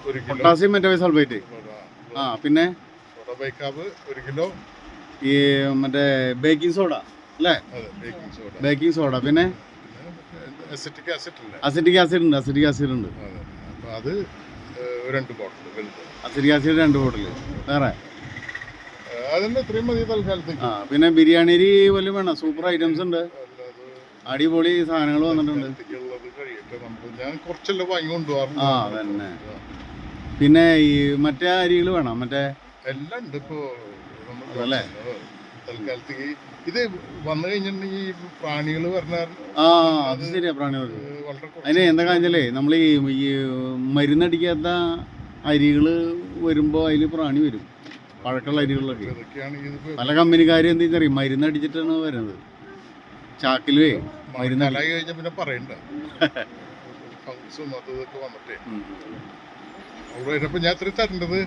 Potassium മെറ്റബൈസൾഫേറ്റ്. ആ പിന്നെ soda ബൈക്കാർബ് 1 kilo. ഈ മറ്റേ ബേക്കിംഗ് സോഡ അല്ലേ? Baking soda. പിന്നെ അസിറ്റിക് ആസിഡ് ഇല്ല. അസിറ്റിക് ആസിഡ് ഉണ്ട്. അസിറ്റിക് ആസിഡ് ഉണ്ട്. അപ്പോൾ അത് 2 ബോട്ടിൽ. അസിറ്റിക് ആസിഡ് 2 ബോട്ടിൽ. വേറെ അതന്നെ ഇത്രയും മതി തൽക്കാലത്തേക്ക്. ആ പിന്നെ ബിരിയാണി അരി വല്ലതും വേണം. സൂപ്പർ ഐറ്റംസ് ഉണ്ട്. അടിപൊളി സാധനങ്ങൾ വന്നിട്ടുണ്ട്. ഞാൻ കുറച്ചെല്ലാം വാങ്ങി കൊണ്ടുപോകാറുണ്ട്. ആ അതന്നെ. പിന്നെ ഈ മറ്റേ അരികൾ വേണം. മറ്റേ എല്ലാം ഉണ്ട് ഇപ്പോൾ അതല്ലേ തൽക്കാലത്തേക്ക്. ഇത് വന്നു കഴിഞ്ഞിട്ടുണ്ടെങ്കിൽ ഈ പ്രാണികൾ പറഞ്ഞാൽ ആ അത് ശരിയാ. പ്രാണികൾ അതിന് എന്താ കാണിച്ചാലേ നമ്മൾ ഈ മരുന്നടിക്കാത്ത അരികൾ വരുമ്പോൾ അതിൽ പ്രാണി വരും. പഴക്കമുള്ള അരികളിലൊക്കെ പല കമ്പനിക്കാരും എന്താ അറിയും മരുന്നടിച്ചിട്ടാണ് വരുന്നത്. ചാക്കിലേ മരുന്ന് കഴിഞ്ഞാൽ പിന്നെ പറയണ്ട ഫംഗ്സും അത് ഇതൊക്കെ വന്നിട്ടേ അവിടെ വരുമ്പോൾ ഞാൻ ഇത്ര തരേണ്ടത്.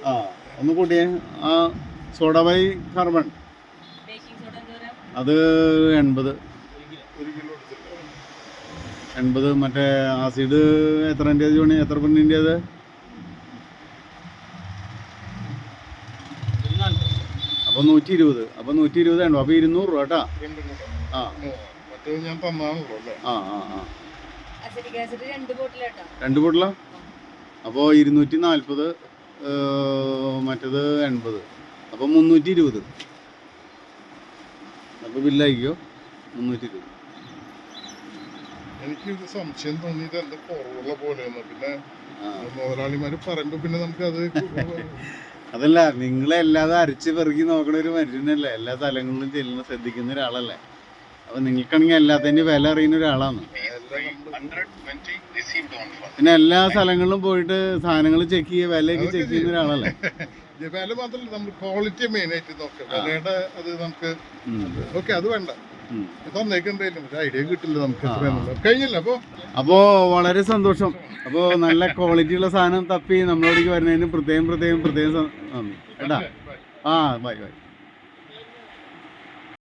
ആ ഒന്ന് കൂട്ടിയേ. ആ സോഡ ബൈ കാർബൺ അത് 80. 80. മറ്റേ ആസിഡ് എത്രൻ്റെ ജോണി? എത്ര പെണ്ണിൻ്റെ അത്? അപ്പോൾ 120. അപ്പോൾ 120 വേണ്ടോ? അപ്പോൾ 200 രൂപ കേട്ടാ. ആ ഞാൻ തന്നാണല്ലോ അല്ലേ? ആ ആ ആ 2 ബോട്ടിലാ. അപ്പോൾ 240. മറ്റേത് 80. അപ്പോൾ 320. അപ്പോൾ ബില്ലായിക്കോ 320. എനിക്കൊരു സംശയം തോന്നിയത് എന്താ കുറവുള്ള പോലെയാണ്. പിന്നെ മുതലാളിമാർ പറയുമ്പോൾ പിന്നെ നമുക്കത് അതല്ല, നിങ്ങളെല്ലാതും അരച്ച് പെറുക്കി നോക്കണ ഒരു മനുഷ്യനല്ലേ. എല്ലാ സ്ഥലങ്ങളിലും ചെല്ലുന്ന ശ്രദ്ധിക്കുന്ന ഒരാളല്ലേ. അപ്പോൾ നിങ്ങൾക്കാണെങ്കിൽ എല്ലാത്തിൻ്റെ വില അറിയുന്ന ഒരാളാണ്. പിന്നെ എല്ലാ സ്ഥലങ്ങളിലും പോയിട്ട് സാധനങ്ങൾ ചെക്ക് ചെയ്യുക, വിലയൊക്കെ ചെക്ക് ചെയ്യുന്ന ഒരാളല്ലേ. വില മാത്രമല്ല, നമ്മൾ ക്വാളിറ്റി മെയിനായിട്ട് നോക്കാം. വിലയുടെ അത് നമുക്ക് ഓക്കെ അത് വേണ്ട. തന്നേക്കെന്തായാലും ഒരു ഐഡിയ കിട്ടില്ല നമുക്ക്. കഴിഞ്ഞില്ല. അപ്പോൾ വളരെ സന്തോഷം. അപ്പോൾ നല്ല ക്വാളിറ്റിയുള്ള സാധനം തപ്പി നമ്മളോടേക്ക് വരുന്നതിന് പ്രത്യേകം നന്ദി കേട്ടാ. ആ ബൈ ബൈ.